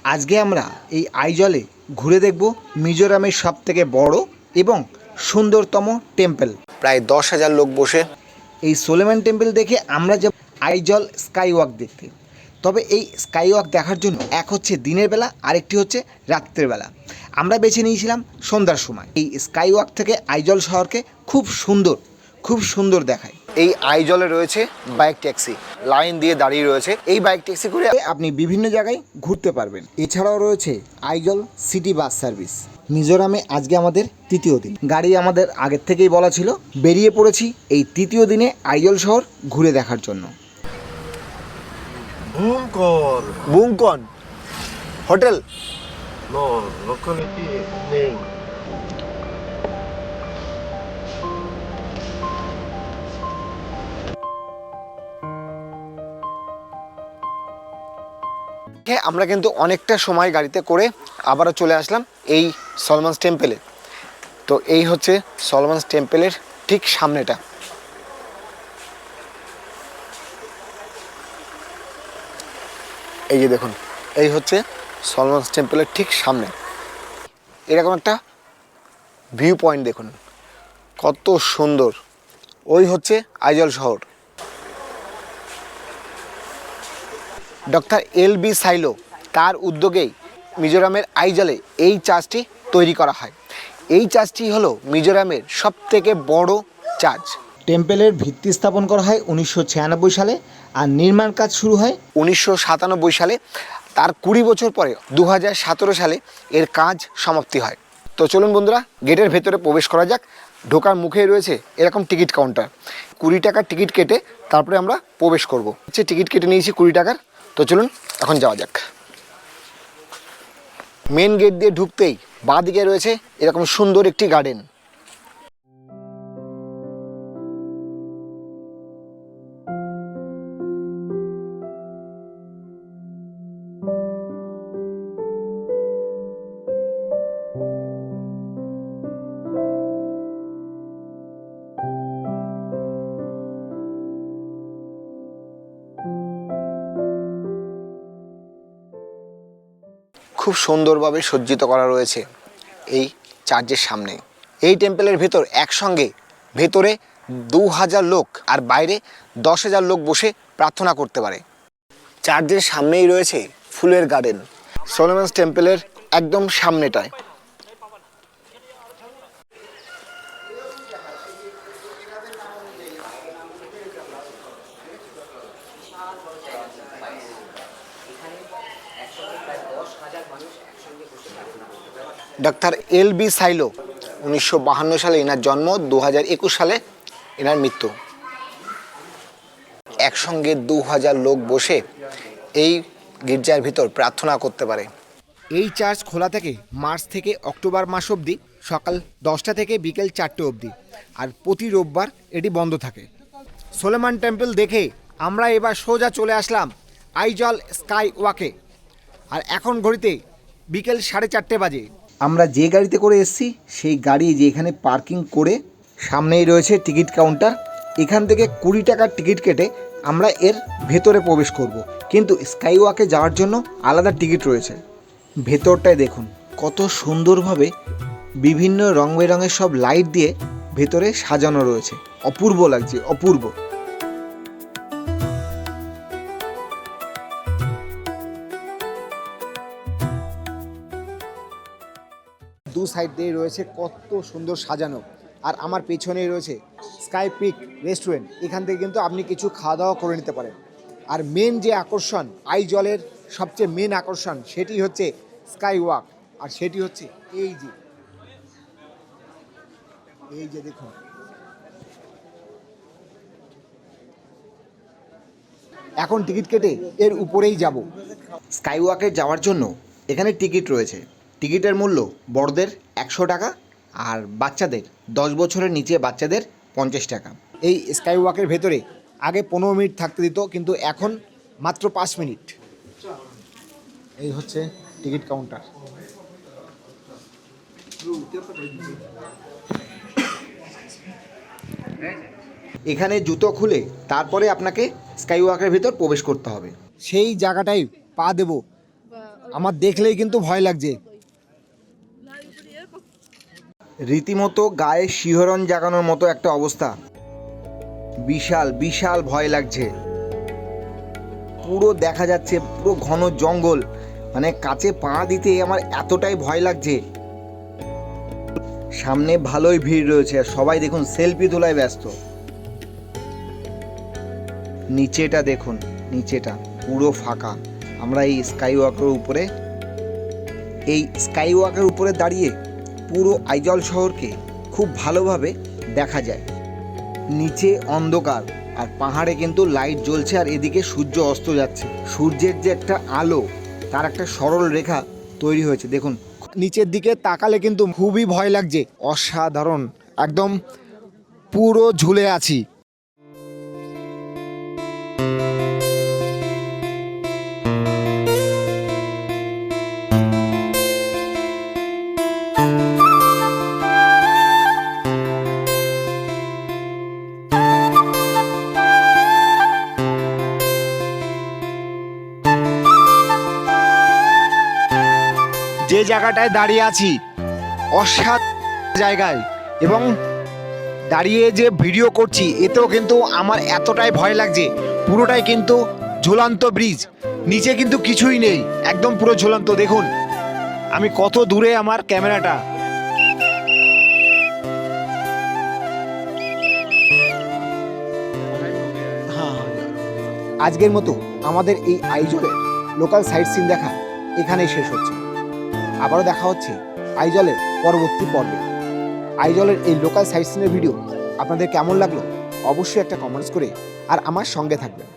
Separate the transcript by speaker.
Speaker 1: আজকে আমরা এই আইজলে ঘুরে দেখব মিজোরামের সবথেকে বড় এবং সুন্দরতম টেম্পল। প্রায় 10,000 লোক বসে এই সোলেমান টেম্পল দেখে আমরা যাব আইজল স্কাই ওয়াক দেখতে। তবে এই স্কাই ওয়াক দেখার জন্য এক হচ্ছে দিনের বেলা, আরেকটি হচ্ছে রাত্রের বেলা। আমরা বেছে নিয়েছিলাম সন্ধ্যার সময়। এই স্কাই ওয়াক থেকে আইজল শহরকে খুব সুন্দর দেখায়। এই আইজলে রয়েছে বাইক ট্যাক্সি, লাইন দিয়ে দাঁড়িয়ে রয়েছে। এই বাইক ট্যাক্সি করে আপনি বিভিন্ন জায়গায় ঘুরতে পারবেন। এছাড়াও রয়েছে আইজল সিটি বাস সার্ভিস। মিজোরামে আজকে আমাদের তৃতীয় দিন। গাড়ি আমাদের আগের থেকেই বলা ছিল। বেরিয়ে পড়েছি এই তৃতীয় দিনে আইজল শহর ঘুরে দেখার জন্য। বুংকন হোটেল
Speaker 2: No, locality name.
Speaker 1: আমরা কিন্তু অনেকটা সময় গাড়িতে করে আবারও চলে আসলাম এই সলমনস টেম্পলে। তো এই হচ্ছে সলমনস টেম্পলের ঠিক সামনেটা। এই যে দেখুন, এই হচ্ছে সলমনস টেম্পলের ঠিক সামনে। এরকম একটা ভিউ পয়েন্ট দেখুন, কত সুন্দর। ওই হচ্ছে আইজল শহর। Doctor LB. সাইলো তার উদ্যোগেই মিজোরামের আইজলে এই চার্চটি তৈরি করা হয়। এই চার্চটি হলো মিজোরামের সবথেকে বড় চার্চ। টেম্পলের ভিত্তি স্থাপন করা হয় 1996 সালে, আর নির্মাণ কাজ শুরু হয় 1997 সালে। তার 20 বছর পরে 2017 সালে এর কাজ সমাপ্তি হয়। তো চলুন বন্ধুরা, গেটের ভেতরে প্রবেশ করা যাক। ঢোকার মুখেই রয়েছে এরকম টিকিট কাউন্টার। 20 টাকার টিকিট কেটে তারপরে আমরা প্রবেশ করব। টিকিট কেটে নিয়েছি 20 টাকার। তো চলুন এখন যাওয়া যাক। মেন গেট দিয়ে ঢুকতেই বাঁ দিকে রয়েছে এরকম সুন্দর একটি গার্ডেন। খুব সুন্দরভাবে সজ্জিত করা রয়েছে এই চার্চের সামনে। এই টেম্পলের ভেতর একসঙ্গে ভেতরে 2000 লোক আর বাইরে 10,000 লোক বসে প্রার্থনা করতে পারে। চার্চের সামনেই রয়েছে ফুলের গার্ডেন, সলোমনস টেম্পলের একদম সামনেটায়। Doctor LB. সাইলো 1952 সালে এনার জন্ম, 2021 সালে এনার মৃত্যু। একসঙ্গে 2000 লোক বসে এই গির্জার ভিতর প্রার্থনা করতে পারে। এই চার্চ খোলা থেকে মার্চ থেকে অক্টোবর মাস অবধি সকাল 10টা থেকে বিকেল 4টে অবধি, আর প্রতি রোববার এটি বন্ধ থাকে। সোলেমান টেম্পল দেখে আমরা এবার সোজা চলে আসলাম আইজল স্কাই ওয়াকে। আর এখন ঘড়িতে বিকেল 4:30 বাজে। আমরা যে গাড়িতে করে এসেছি সেই গাড়ি যে এখানে পার্কিং করে সামনেই রয়েছে টিকিট কাউন্টার। এখান থেকে 20 টাকার টিকিট কেটে আমরা এর ভেতরে প্রবেশ করব। কিন্তু স্কাই ওয়াকে যাওয়ার জন্য আলাদা টিকিট রয়েছে। ভেতরটায় দেখুন কত সুন্দরভাবে বিভিন্ন রং বেরঙের সব লাইট দিয়ে ভেতরে সাজানো রয়েছে। অপূর্ব লাগছে, অপূর্ব। দু সাইড দিয়ে রয়েছে কত সুন্দর সাজানো। আর আমার পেছনেই রয়েছে স্কাই পিক রেস্টুরেন্ট। এখান থেকে কিন্তু আপনি কিছু খাওয়া দাওয়া করে নিতে পারেন। আর মেন যে আকর্ষণ, আইজলের সবচেয়ে মেন আকর্ষণ, সেটি হচ্ছে স্কাই ওয়াক। আর সেটি হচ্ছে এই যে দেখুন, এখন টিকিট কেটে এর উপরেই যাব। স্কাই ওয়াকে যাওয়ার জন্য এখানে টিকিট রয়েছে। টিকিটের মূল্য বড়দের 100 টাকা, আর বাচ্চাদের 10 বছরের নিচে বাচ্চাদের 50 টাকা। এই স্কাই ওয়াকের ভেতরে আগে 15 মিনিট থাকতে দিত, কিন্তু এখন মাত্র 5 মিনিট। এই হচ্ছে টিকিট কাউন্টার। এখানে জুতো খুলে তারপরে আপনাকে স্কাই ওয়াকের ভেতর প্রবেশ করতে হবে। সেই জায়গাটাই পা দেব আমার দেখলেই কিন্তু ভয় লাগছে, রীতিমতো গায়ে শিহরণ জাগানোর মতো একটা অবস্থা। বিশাল বিশাল ভয় লাগছে, পুরো দেখা যাচ্ছে পুরো ঘন জঙ্গল, মানে কাছে পা দিতে আমার এতটাই ভয় লাগছে। সামনে ভালোই ভিড় রয়েছে আর সবাই দেখুন সেলফি তোলায় ব্যস্ত। নিচেটা দেখুন, নিচেটা পুরো ফাঁকা। আমরা এই স্কাই ওয়াকের উপরে দাঁড়িয়ে পুরো আইজল শহরকে খুব ভালোভাবে দেখা যায়। নিচে অন্ধকার আর পাহাড়ে কিন্তু লাইট জ্বলছে, আর এদিকে সূর্য অস্ত যাচ্ছে। সূর্যের যে একটা আলো, তার একটা সরল রেখা তৈরি হয়েছে দেখুন। নিচের দিকে তাকালে কিন্তু খুবই ভয় লাগছে, অসাধারণ, একদম পুরো ঝুলে আছি। যে জায়গাটায় দাঁড়িয়ে আছি অসাধারণ জায়গায়, এবং দাঁড়িয়ে যে ভিডিও করছি এতেও কিন্তু আমার এতটাই ভয় লাগছে। পুরোটাই কিন্তু ঝুলন্ত ব্রিজ, নিচে কিন্তু কিছুই নেই, একদম পুরো ঝুলন্ত। দেখুন আমি কত দূরে আমার ক্যামেরাটা। আজকের মতো আমাদের এই আইজলের লোকাল সাইট সিন দেখা এখানেই শেষ হচ্ছে। আবারও দেখা হচ্ছে আইজলের পরবর্তী পর্বে। আইজলের এই লোকাল সাইট সিনের ভিডিও আপনাদের কেমন লাগলো অবশ্যই একটা কমেন্টস করে আর আমার সঙ্গে থাকবেন।